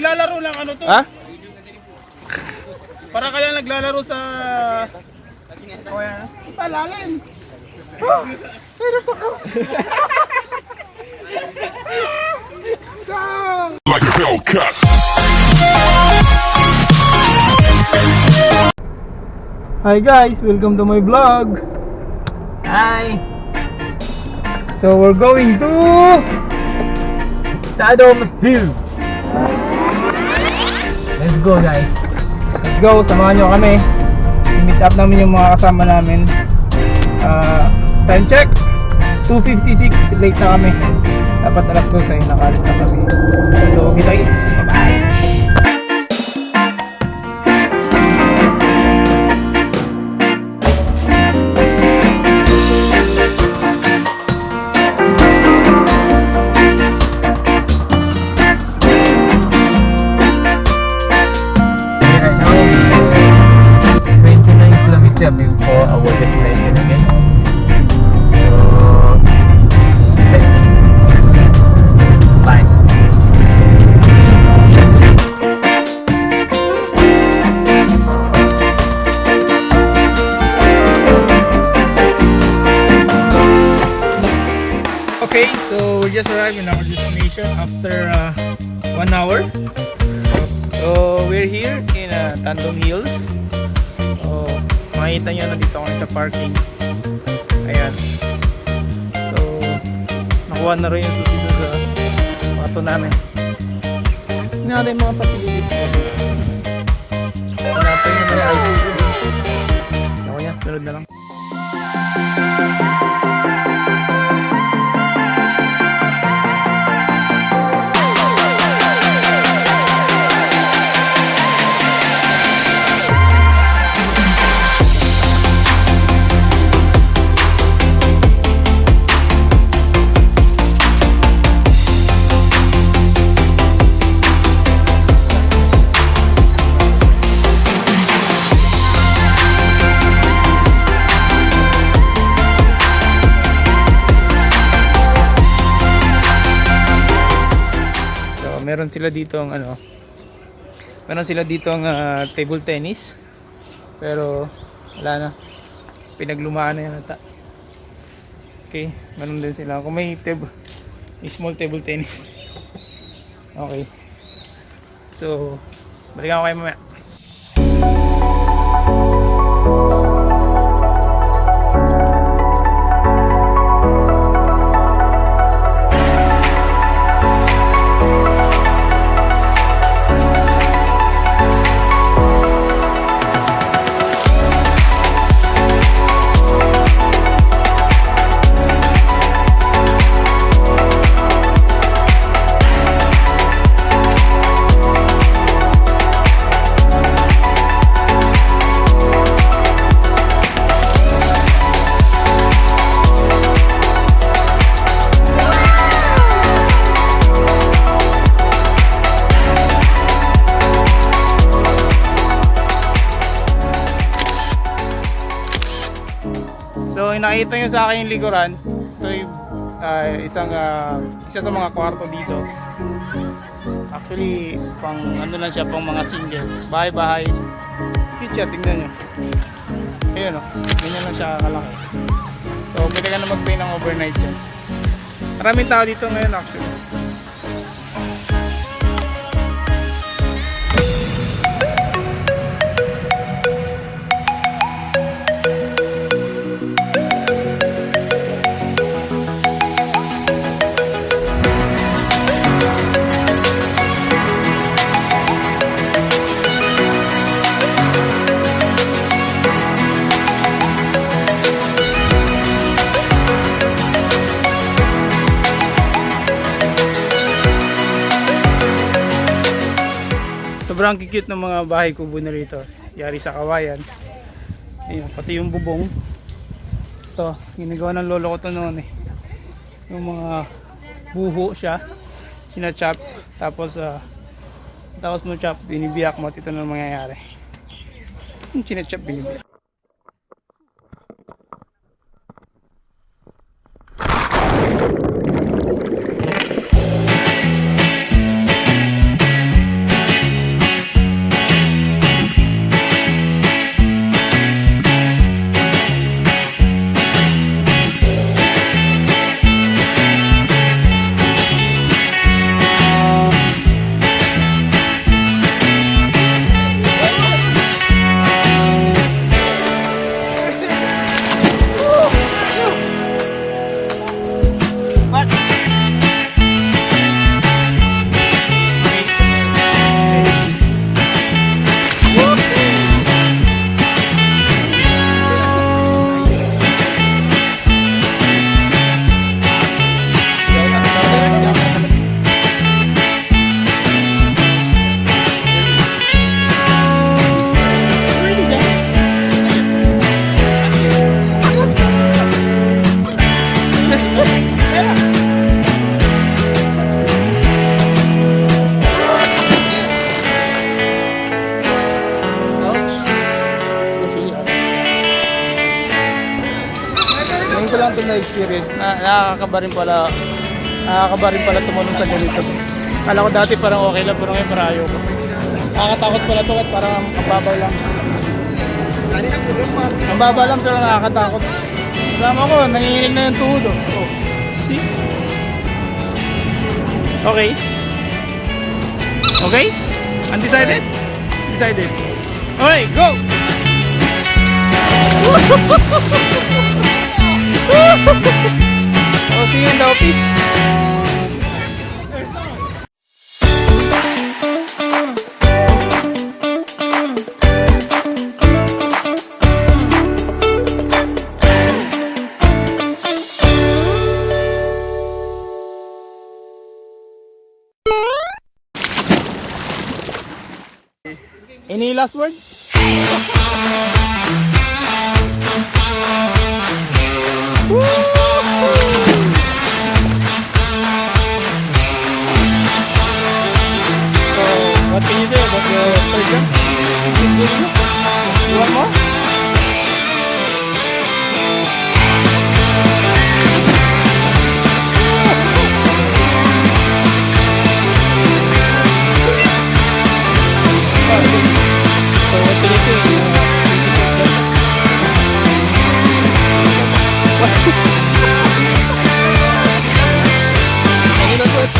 naglalaro ng ano to. Ha? Para ka lang naglalaro sa... Oh, yan. Palalim. Pero to close. Go! Like a bell cut. Hi guys, welcome to my vlog. Hi! So we're going to Tadom Hill! Let's go guys! Let's go, samahan nyo kami. I-meet up namin yung mga kasama namin. Time check 2:56, late na kami. Dapat alas 2 ay nakalis na kami. So kita-kits, bye-bye. Before our destination again. So let's see. Bye. Okay, so we just arrived in our destination after 1 hour. So we're here in Tandom Hills. Makikita nyo na dito ako sa parking. Ayan. So nakuha na rin yung susi doon sa kwarto namin. Tingnan natin yung mga facilities natin. Hanapin nyo na yung ice cream. Ako niya, sunod na lang. Meron sila dito ang meron sila dito ang table tennis, pero wala na, pinaglumaan na yan ata. Okay, meron din sila kung may small table tennis. Okay, so balikan ko kayo mamaya. So nakita nyo sa akin yung likuran. Ito yung isa sa mga kwarto dito. Actually pang ano lang siya, pang mga single. Bahay-bahay. Cute siya, tingnan nyo. Ayun o, ganyan lang siya kalaki. So pwede ka na magstay ng overnight dyan. Maraming tao dito ngayon actually. Sobrang cute ng mga bahay kubo na rito. Yari sa kawayan. Ayun, pati yung bubong. Ito, ginagawa ng lolo ko to noon eh. Yung mga buho siya, sinachop, tapos mo chop, binibiyak mo, ito na mangyayari. Yung sinachop, binibiyak. na-experience na nakakaba rin pala tumalon sa ganito. Kala ko dati parang okay lang, pero ngayon parang ayaw ko. Nakakatakot pala to at parang ang babaw lang. Ang baba lang pero nakakatakot. Alam ko, nanginginig na yung tuhod. Oh. See? Okay. Okay? Undecided? Decided. Okay, go! Oh, see you in the office. Any last word? So, what can you say about the third jump? You want more? So, what can you say? Any last word?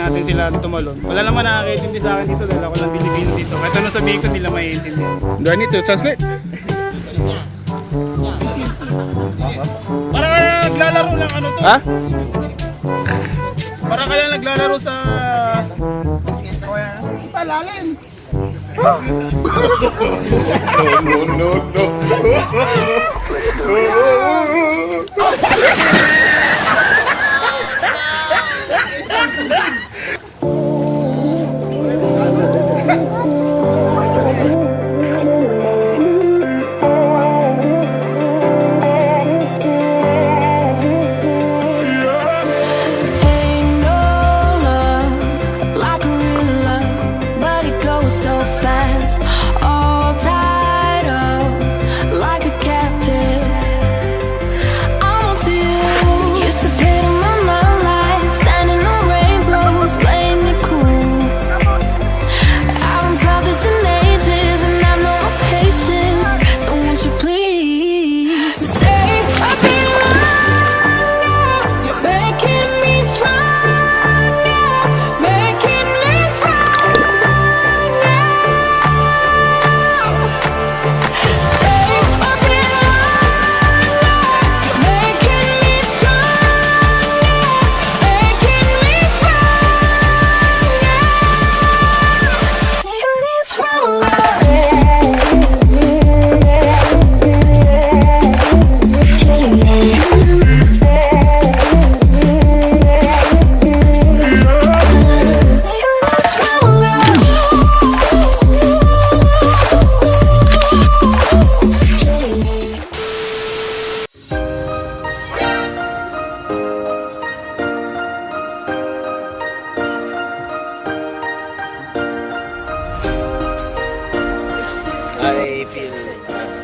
natin sila tumalon. Wala naman nakakaintindi sa akin dito dahil ako lang Pilipino dito. Kahit anong sabihin ko, nila maiintindihan. Do I need to translate? Parang ka na naglalaro ng ano to. Ha? Parang ka na naglalaro sa... Palalim! No. I feel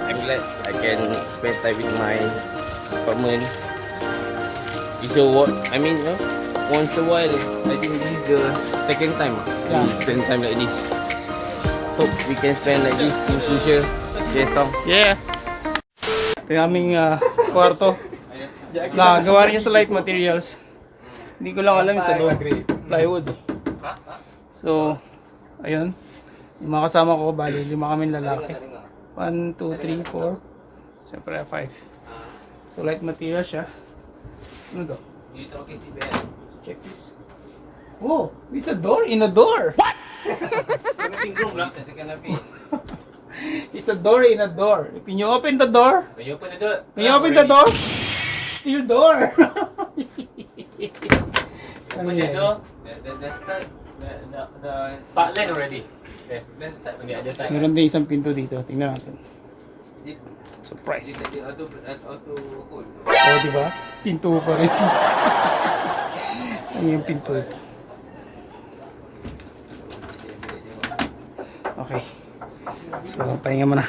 I'm glad I can spend time with my family. It's a what I mean, you know, once a while. I think this is the second time we spend time like this. Hope we can spend like this in future. Yes, song. Yeah! Ito yung aming kwarto. Gawa rin niya sa light materials. Hindi ko lang alam yung sa loob. Plywood. So, ayun. Yung mga kasama ko, bali, 5 kami lalaki. 1, 2, 3, 4. Siyempre, 5. So, light material siya. Ano to? Dito okay si Ben. Let's check this. Oh, it's a door in a door. What? Dito sa kanapi. It's a door in a door. Can you open the door? When you open the door. Can you open the door? Steel door. Open the door. The start. The part line already. Okay, let's start on the other side. Meron din isang pinto dito. Tingnan natin. Surprise. Dito auto hold. Oh, di ba? Pinto pa rin. Ano yung pinto ito? Okay. So, pahinga mo na.